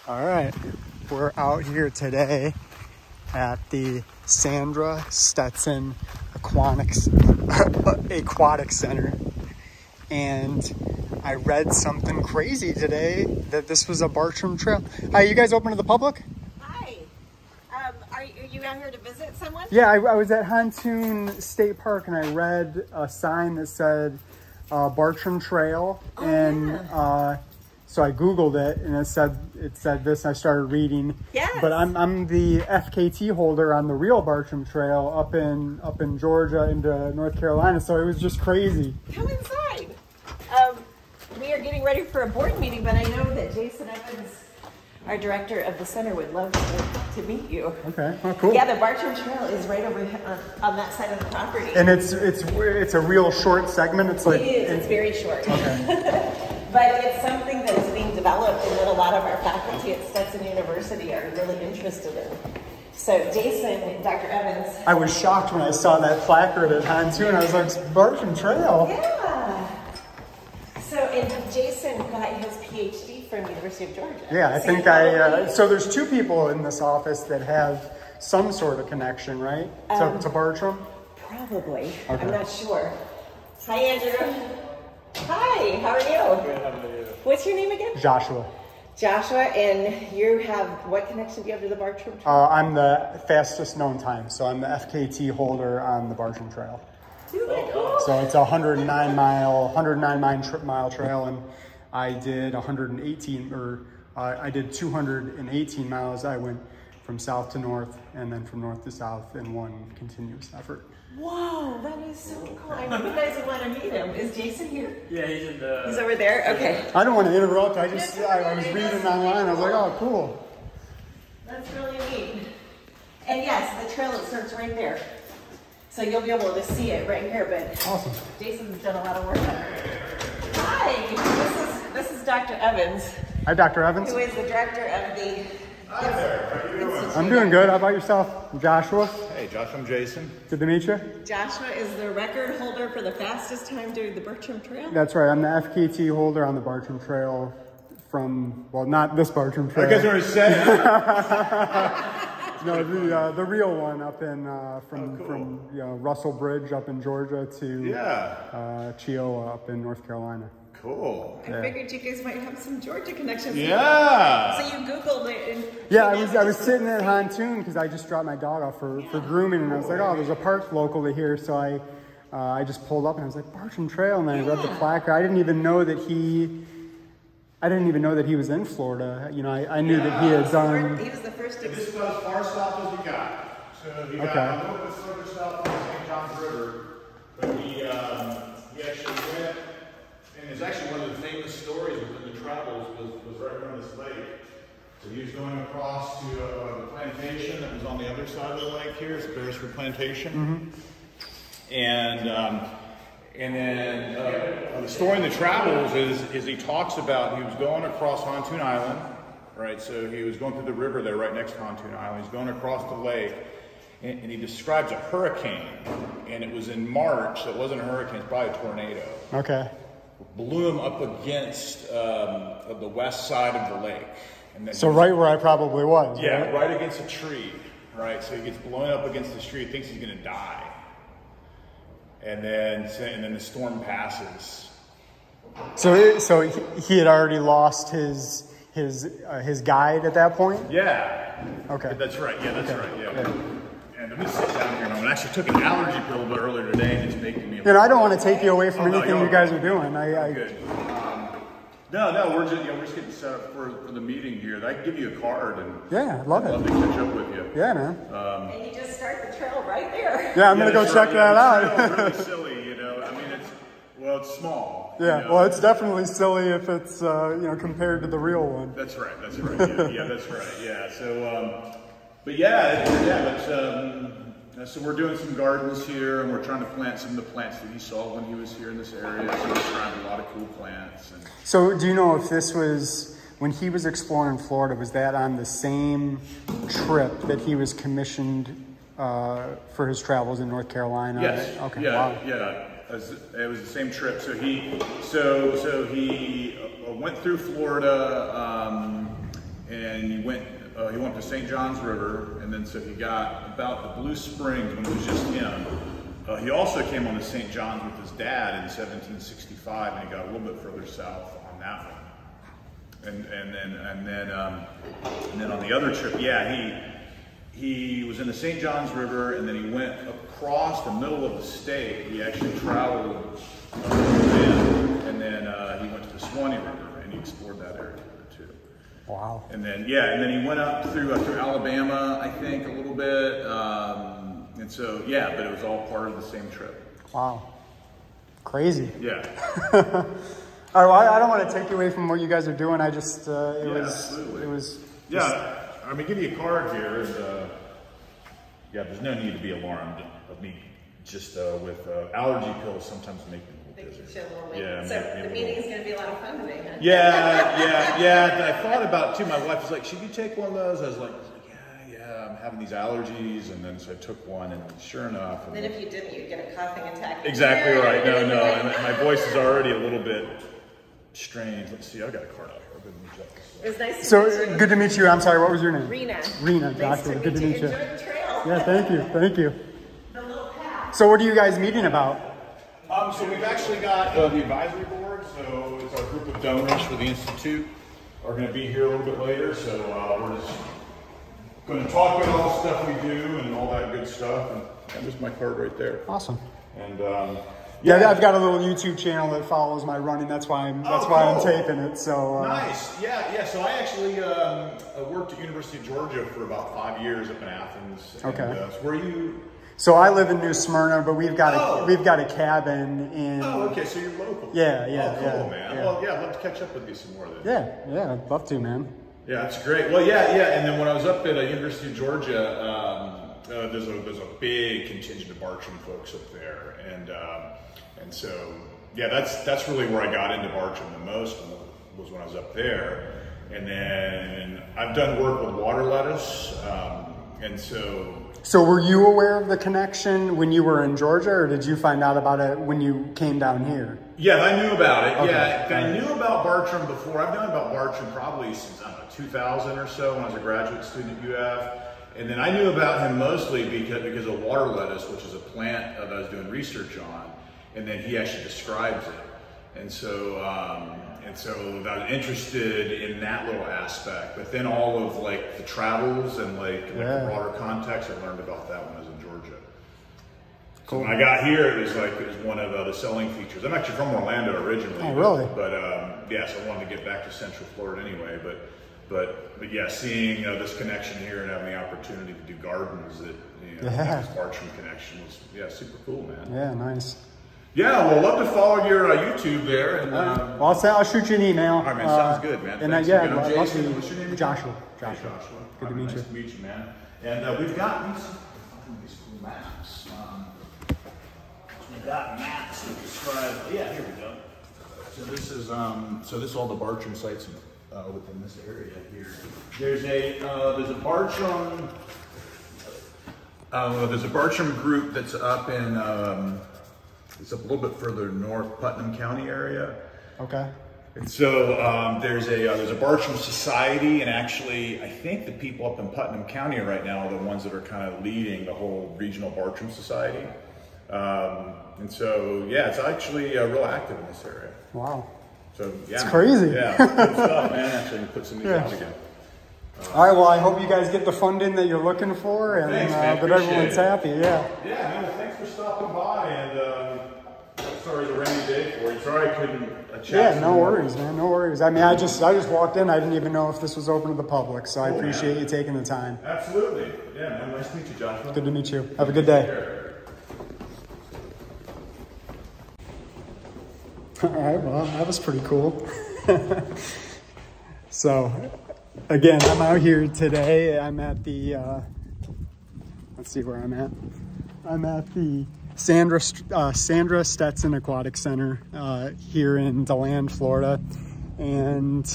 All right, we're out here today at the Sandra Stetson Aquatic Center, and I read something crazy today that this was a Bartram trail. Hi, you guys open to the public? Hi. Are you out here to visit someone? Yeah, I was at Hontoon State Park and I read a sign that said Bartram Trail, so I Googled it and it said this. I started reading. Yes. But I'm the FKT holder on the real Bartram Trail up in Georgia into North Carolina. So it was just crazy. Come inside. We are getting ready for a board meeting, but I know that Jason Evans, our director of the center, would love to meet you. Okay. Oh, cool. Yeah, the Bartram Trail is right over on that side of the property. And it's a real short segment. It's like it is. It's very short. Okay. But it's something that is being developed and that a lot of our faculty at Stetson University are really interested in. So Jason, Dr. Evans. I was shocked when I saw that placard at Hontoon. I was like, Bartram Trail. Yeah. So, and Jason got his PhD from University of Georgia. Yeah, I think so there's two people in this office that have some sort of connection, right? To Bartram? Probably. Okay. I'm not sure. Hi, Andrew. Hi, how are you? Good, how about you? What's your name again? Joshua. Joshua, and you have, what connection do you have to the Bartram Trail? I'm the fastest known time, so I'm the FKT holder on the Bartram Trail. Really cool. So it's a 109 mile trail, and I did 218 miles. I went from south to north and then from north to south in one continuous effort. Whoa, that is so cool. I know you guys would want to meet him. Is Jason here? Yeah, He's over there? Okay. I don't want to interrupt. I was reading online. I was like, oh, cool. That's really neat. And yes, the trail, it starts right there. So you'll be able to see it right here, but Awesome. Jason's done a lot of work on it. Hi, this is Dr. Evans. Hi, Dr. Evans. Who is the director of the Institute. I'm doing good. How about yourself? Joshua? Hey, Josh, I'm Jason. Good to meet you. Joshua is the record holder for the fastest time doing the Bartram Trail. That's right. I'm the FKT holder on the Bartram Trail from, well, not this Bartram Trail. I guess I already said No, the real one up in from cool. Russell Bridge up in Georgia to Chioa up in North Carolina. Cool. I figured you guys might have some Georgia connections. Yeah. So you Googled it. And Yeah, I was sitting at Hontoon because I just dropped my dog off for grooming, and I was like, oh, there's a park local to here, so I just pulled up and I was like, Bartram Trail, and then I read the placard. I didn't even know that he was in Florida. You know, I knew that he had done. He was the first to. This is about as far south as we got. So you got a little bit further south on the St. Johns River, but he actually went, and it's actually one of the famous stories within the travels was right around this lake. So he was going across to the plantation that was on the other side of the lake here. It's Beresford Plantation. Mm-hmm. And then the story in the travels is he talks about he was going across Hontoon Island, right? So he was going through the river there right next to Hontoon Island. He's going across the lake, and he describes a hurricane, and it was in March, so it wasn't a hurricane, it's probably a tornado. Okay. Blew him up against the west side of the lake. And then So right where I probably was. yeah, right? right against a tree, right? So he gets blown up against the tree, thinks he's gonna die. And then the storm passes. So he had already lost his guide at that point? Yeah. Okay. That's right. Yeah, that's right. Yeah. And let me sit down here a moment. I actually took an allergy pill a little bit earlier today, and it's making me. And I don't want to take you away from anything no, you guys are doing. Good. No, we're just getting set up for the meeting here. I can give you a card, and Yeah, love it. I'd love to catch up with you. Yeah, man. And you just start the trail right there. Yeah, I'm gonna go check that out. It's really silly, you know. I mean, it's small. Yeah, you know? well, it's definitely silly if it's compared to the real one. That's right. Yeah, that's right. Yeah. So, but yeah. So we're doing some gardens here, and we're trying to plant some of the plants that he saw when he was here in this area. So we're trying a lot of cool plants. And So do you know if this was, when he was exploring Florida, was that on the same trip that he was commissioned for his travels in North Carolina? yes. Okay. Yeah. Wow. Yeah. It was the same trip. So he went through Florida, and he went to St. John's River, and then so he got about the Blue Springs when it was just him. He also came on the St. John's with his dad in 1765, and he got a little bit further south on that one. And then on the other trip, yeah, he was in the St. John's River, and then he went across the middle of the state. He actually traveled and then he went to the Swanee River, and he explored that area too. Wow. And then he went up through Alabama, I think, a little bit. And so yeah, but it was all part of the same trip. Wow. Crazy. Yeah. All right, well, I don't want to take you away from what you guys are doing. I just, it was. Yeah, I'm gonna give you a card here, and yeah, there's no need to be alarmed of me. Just with allergy pills, sometimes make me a little dizzy. Yeah, so the meeting is gonna be a lot of fun today, huh? Yeah. And I thought about it too. My wife was like, "Should you take one of those?" I was like, "Yeah, I'm having these allergies," and then so I took one, and sure enough. And then if you didn't, you'd get a coughing attack. Exactly right. No, and my voice is already a little bit strange. Let's see, I got a card out here. It was nice to meet you. Good to meet you. I'm sorry, what was your name? Rena. Rena, nice Joshua. Good to meet you. Enjoy the trail. Yeah, thank you. The little path. So what are you guys meeting about? So we've actually got the advisory board. So it's our group of donors for the Institute are going to be here a little bit later. So we're just going to talk about all the stuff we do and all that good stuff. And there's my card right there. Awesome. And yeah, I've got a little YouTube channel that follows my running. That's why I'm taping it. So nice. Yeah. So I actually worked at University of Georgia for about 5 years up in Athens. Okay. And, so where are you? So I live in New Smyrna, but we've got a cabin in. Oh, okay. So you're local. Yeah. Cool, man. Yeah. Well, yeah, I'd love to catch up with you some more then. Yeah, I'd love to, man. Yeah, it's great. Well, yeah. And then when I was up at University of Georgia, there's a big contingent of Bartram folks up there, and so yeah, that's really where I got into Bartram the most was when I was up there. And then I've done work with water lettuce, and so. So were you aware of the connection when you were in Georgia, or did you find out about it when you came down here? Yeah, I knew about it. Okay. Yeah, I knew about Bartram before. I've known about Bartram probably since, I don't know, 2000 or so when I was a graduate student at UF. And then I knew about him mostly because of water lettuce, which is a plant that I was doing research on. And then he actually describes it. And so I was interested in that little aspect. But then all of like the travels and like the broader context, I learned about that when I was in Georgia. So when I got here, it was one of the selling features. I'm actually from Orlando originally. Oh, really? But yeah, so I wanted to get back to Central Florida anyway. But yeah, seeing this connection here and having the opportunity to do gardens that this Bartram connection was super cool, man. Yeah, nice. Yeah, well, love to follow your YouTube there. And well, I'll shoot you an email. All right, man, sounds good, man. And Jason, what's your name? Joshua. Good to meet you. Nice to meet you, man. And we've got these cool maps. We've got maps that describe. Yeah, here we go. So this is all the Bartram sites within this area here. There's a Bartram group that's up in it's up a little bit further north, Putnam County area. Okay. And so there's a Bartram Society, and actually I think the people up in Putnam County right now are the ones that are kind of leading the whole regional Bartram Society. And so yeah, it's actually real active in this area. Wow. So yeah, it's crazy. Yeah, good stuff, man. Actually, put some of these out again. All right. Well, I hope you guys get the funding that you're looking for, and thanks, that everyone's happy. Yeah. Yeah, man. Well, thanks for stopping by, and sorry it's a rainy day for you. Sorry I couldn't chat. Yeah, no worries, man. No worries. I mean, I just walked in. I didn't even know if this was open to the public, so I appreciate you taking the time. Absolutely. Yeah, man. Nice to meet you, Joshua. Good to meet you. Have a good day. All right, well, that was pretty cool. So, again, I'm out here today. I'm at the, let's see where I'm at. I'm at the Sandra Stetson Aquatic Center here in DeLand, Florida. And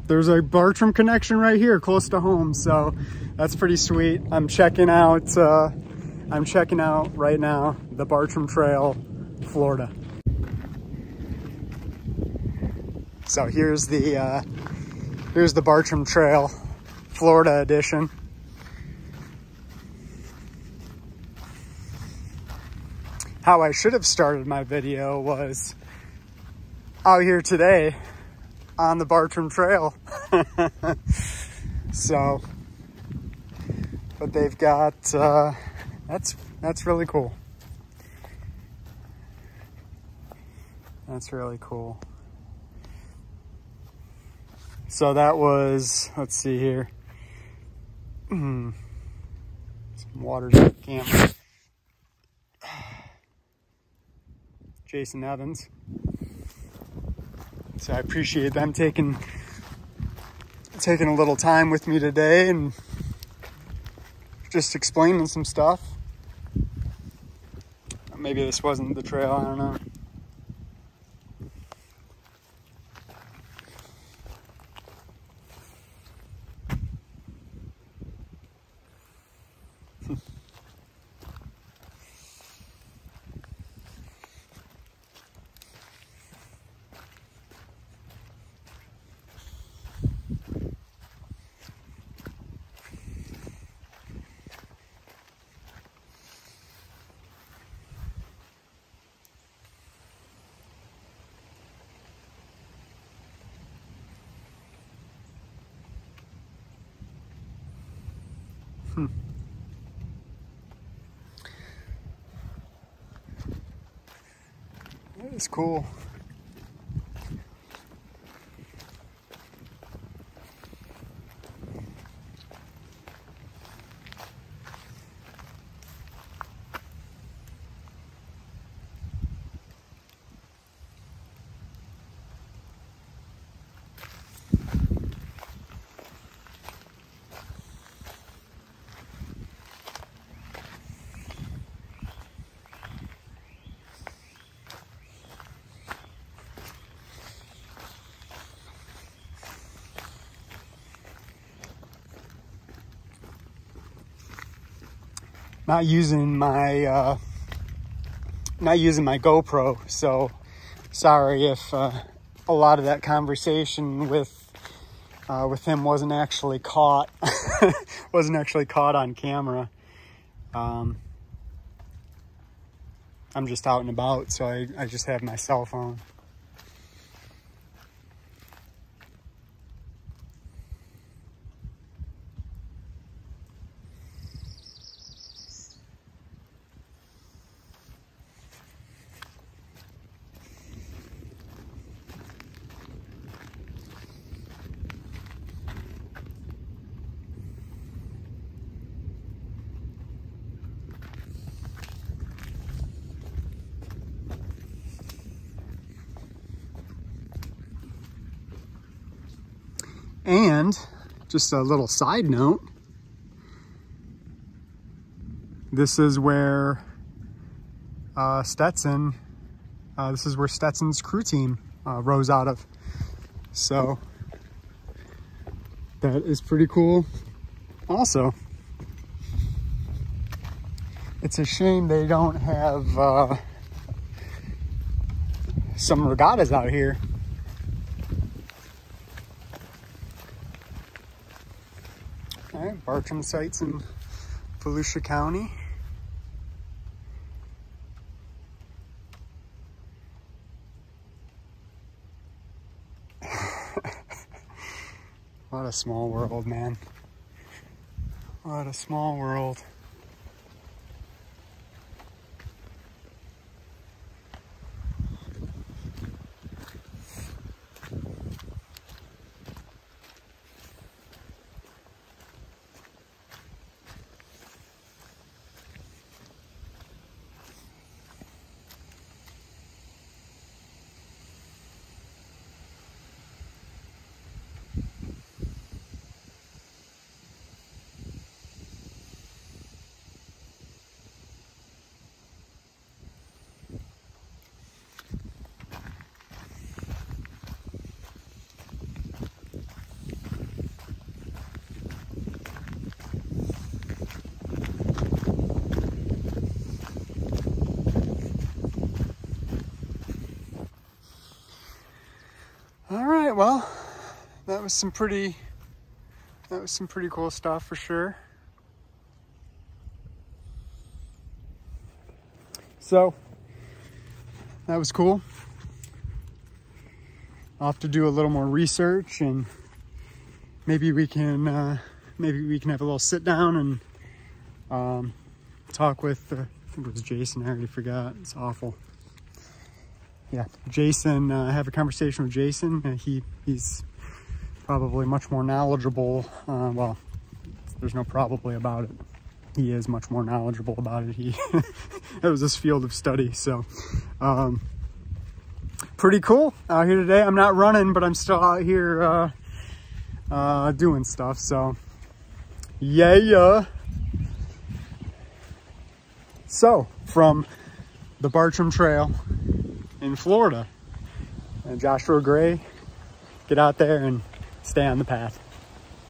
there's a Bartram connection right here close to home. So that's pretty sweet. I'm checking out right now the Bartram Trail, Florida. So here's the Here's the Bartram Trail, Florida edition. How I should have started my video was out here today on the Bartram Trail. So, but they've got, that's really cool. That's really cool. So that was, let's see here. Some water's in the camera. Jason Evans. So I appreciate them taking a little time with me today and just explaining some stuff. Maybe this wasn't the trail, I don't know. That is cool. Not using my GoPro, so sorry if a lot of that conversation with him wasn't actually caught on camera. I'm just out and about, so I just have my cell phone. And just a little side note, this is where Stetson's crew team rose out of. So that is pretty cool also. It's a shame they don't have some regattas out here. All right, Bartram sites in Volusia County. What a small world, man. What a small world. Well, that was some pretty cool stuff for sure. So that was cool. I'll have to do a little more research, and maybe we can have a little sit down and talk with I think it was Jason. I already forgot. It's awful. Yeah, Jason. Have a conversation with Jason. He's probably much more knowledgeable. Well, there's no probably about it. He is much more knowledgeable about it. That was his field of study. So, pretty cool out here today. I'm not running, but I'm still out here doing stuff. So, yeah. So, from the Bartram Trail in Florida, and Joshua Gray, get out there and stay on the path.